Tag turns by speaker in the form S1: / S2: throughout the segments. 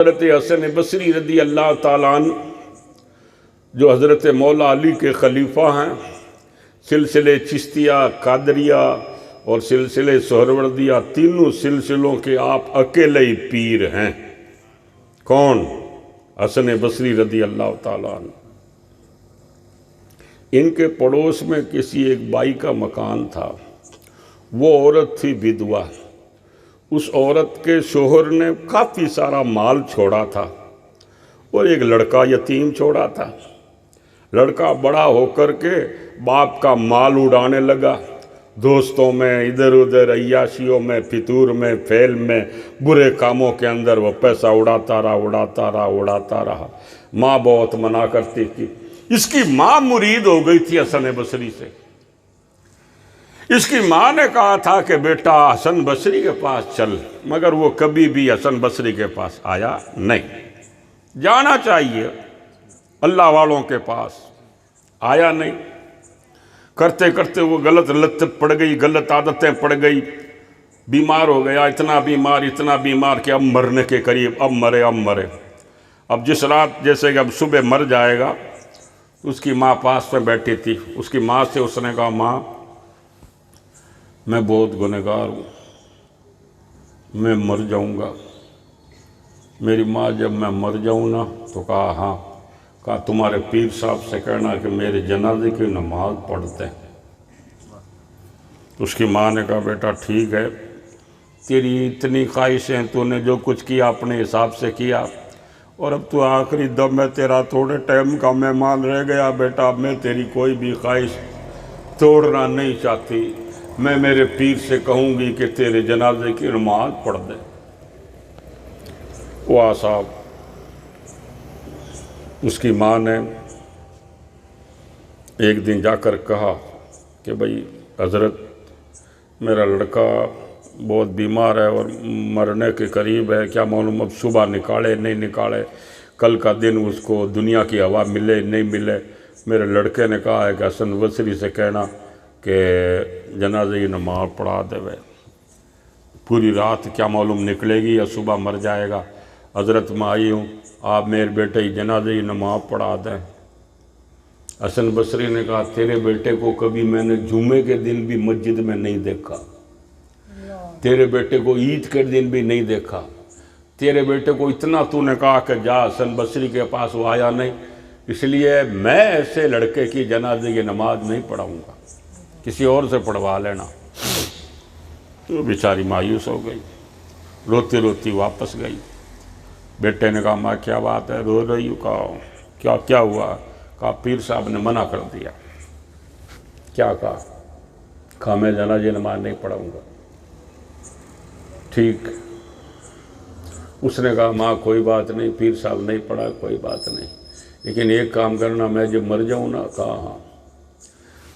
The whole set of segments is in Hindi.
S1: हज़रत हसन बसरी रदी अल्लाह ताला अन्हु जो हज़रत मौला अली के खलीफा हैं, सिलसिले चिश्तिया, कादरिया और सिलसिले सोहरवर्दिया, तीनों सिलसिलों के आप अकेले ही पीर हैं। कौन? हसन बसरी रदी अल्लाह ताला अन्हु। इनके पड़ोस में किसी एक बाई का मकान था। वो औरत थी विधवा। उस औरत के शोहर ने काफ़ी सारा माल छोड़ा था और एक लड़का यतीम छोड़ा था। लड़का बड़ा होकर के बाप का माल उड़ाने लगा, दोस्तों में, इधर उधर, अय्याशियों में, फितूर में, फेल में, बुरे कामों के अंदर वो पैसा उड़ाता रहा। माँ बहुत मना करती थी। इसकी माँ मुरीद हो गई थी हसन बसरी से। इसकी माँ ने कहा था कि बेटा हसन बसरी के पास चल, मगर वो कभी भी हसन बसरी के पास आया नहीं। जाना चाहिए, अल्लाह वालों के पास आया नहीं। करते करते वो गलत लत पड़ गई, गलत आदतें पड़ गई, बीमार हो गया, इतना बीमार कि अब मरने के करीब, अब मरे। अब जिस रात जैसे कि अब सुबह मर जाएगा, उसकी माँ पास में बैठी थी। उसकी माँ से उसने कहा, माँ मैं बहुत गुनहगार हूँ, मैं मर जाऊँगा। मेरी माँ जब मैं मर जाऊँ ना, तो कहा हाँ। कहा तुम्हारे पीर साहब से कहना कि मेरे जनाजे की नमाज पढ़ते हैं। उसकी माँ ने कहा बेटा ठीक है, तेरी इतनी ख्वाहिशें, तूने जो कुछ किया अपने हिसाब से किया, और अब तो आखिरी दम में तेरा थोड़े टाइम का मेहमान रह गया बेटा। मैं तेरी कोई भी ख्वाहिश तोड़ना नहीं चाहती। मैं मेरे पीर से कहूँगी कि तेरे जनाजे की नमाज पढ़ दे। वाह साहब, उसकी माँ ने एक दिन जाकर कहा कि भाई हज़रत, मेरा लड़का बहुत बीमार है और मरने के करीब है, क्या मालूम अब सुबह निकाले नहीं निकाले, कल का दिन उसको दुनिया की हवा मिले नहीं मिले। मेरे लड़के ने कहा है कि हसन बसरी से कहना कि जनाजे की नमाज पढ़ा देवे। पूरी रात क्या मालूम निकलेगी या सुबह मर जाएगा। हज़रत मैं आई हूँ, आप मेरे बेटे की जनाजे की नमाज पढ़ा दें। हसन बसरी ने कहा तेरे बेटे को कभी मैंने जुमे के दिन भी मस्जिद में नहीं देखा, तेरे बेटे को ईद के दिन भी नहीं देखा। तेरे बेटे को इतना तूने कहा कि जा हसन बसरी के पास, वो आया नहीं, इसलिए मैं ऐसे लड़के की जनाजे की नमाज नहीं पढ़ाऊँगा, किसी और से पढ़वा लेना। तो बेचारी मायूस हो गई, रोती रोती वापस गई। बेटे ने कहा माँ क्या बात है, रो रही हूँ? कहा क्या हुआ? कहा पीर साहब ने मना कर दिया। क्या कहा मैं जनाजे नमाज नहीं पढ़ाऊँगा। ठीक। उसने कहा माँ कोई बात नहीं, पीर साहब नहीं पढ़ा, कोई बात नहीं, लेकिन एक काम करना, मैं जब मर जाऊँ ना। कहा हाँ।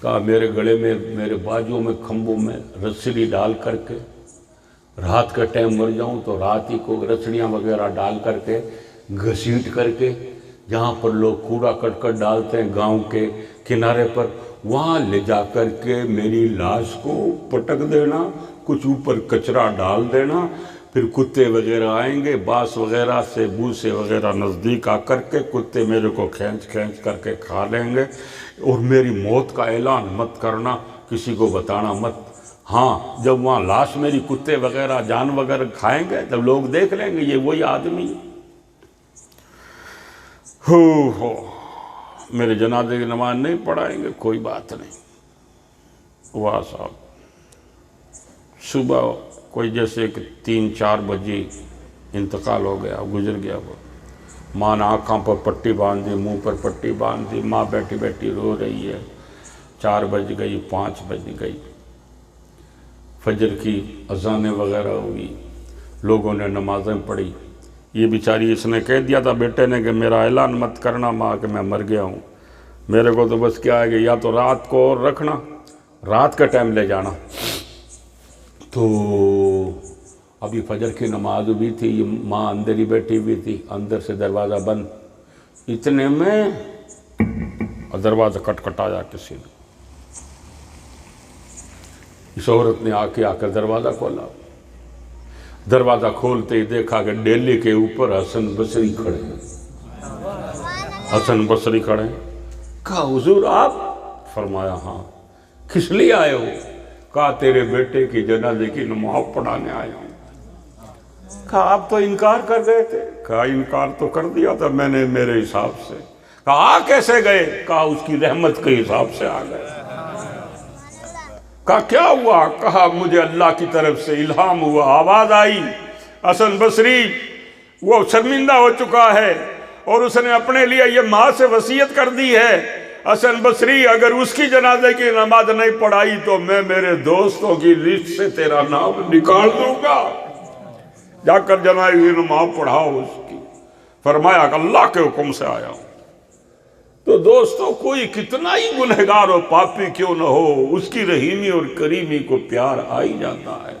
S1: कहा मेरे गले में, मेरे बाजुओं में, खंभों में रस्सी डाल करके, रात का टाइम मर जाऊं तो रात ही को रसड़ियाँ वगैरह डाल करके, घसीट करके, जहाँ पर लोग कूड़ा करकट डालते हैं गांव के किनारे पर, वहाँ ले जा कर के मेरी लाश को पटक देना, कुछ ऊपर कचरा डाल देना, फिर कुत्ते वगैरह आएंगे, बांस वगैरह से, भूसे वगैरह नज़दीक आकर के कुत्ते मेरे को खींच करके खा लेंगे। और मेरी मौत का ऐलान मत करना, किसी को बताना मत। हाँ, जब वहाँ लाश मेरी कुत्ते वगैरह जानवर वगैरह खाएंगे तब लोग देख लेंगे ये वही आदमी। हो मेरे जनाजे की नमाज नहीं पढ़ाएंगे, कोई बात नहीं। वाह साहब, सुबह कोई जैसे 3-4 बजे इंतकाल हो गया, गुजर गया वो। माँ ने आँखों पर पट्टी बांध दी, मुँह पर पट्टी बांध दी, माँ बैठी बैठी रो रही है। 4 बज गई, 5 बज गई, फजर की अजानें वगैरह हुई, लोगों ने नमाज़ें पढ़ी। ये बेचारी, इसने कह दिया था बेटे ने कि मेरा ऐलान मत करना माँ कि मैं मर गया हूँ। मेरे को तो बस क्या है कि या तो रात को और रखना, रात का टाइम ले जाना। तो अभी फजर की नमाज भी थी, ये माँ अंदर ही बैठी हुई थी, अंदर से दरवाज़ा बंद। इतने में दरवाज़ा खटखटाया किसी ने। इस औरत ने आकर दरवाज़ा खोला। दरवाज़ा खोलते ही देखा कि डेले के ऊपर हसन बसरी खड़े। हसन बसरी खड़े। कहा हुजूर आप? फरमाया हाँ। किस लिए आए हो? कहा तेरे बेटे की जनाजे की नमाज पढ़ाने आया हूँ। कहा आप तो इनकार कर गए थे। कहा इनकार तो कर दिया था मैंने मेरे हिसाब से। कहा आ कैसे गए? कहा उसकी रहमत के हिसाब से आ गए। कहा क्या हुआ? कहा मुझे अल्लाह की तरफ से इल्हाम हुआ, आवाज आई, हसन बसरी वो शर्मिंदा हो चुका है और उसने अपने लिए ये माँ से वसीयत कर दी है, हसन बसरी अगर उसकी जनाजे की नमाज नहीं पढ़ाई तो मैं मेरे दोस्तों की लिस्ट से तेरा नाम निकाल दूंगा, जाकर जनाजे की नमाज पढ़ाओ उसकी। फरमाया अल्लाह के हुक्म से आया हूं। तो दोस्तों कोई कितना ही गुनहगार और पापी क्यों न हो, उसकी रहीमी और करीमी को प्यार आ ही जाता है।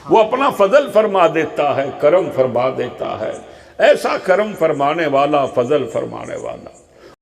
S1: वो अपना फजल फरमा देता है, करम फरमा देता है। ऐसा करम फरमाने वाला, फजल फरमाने वाला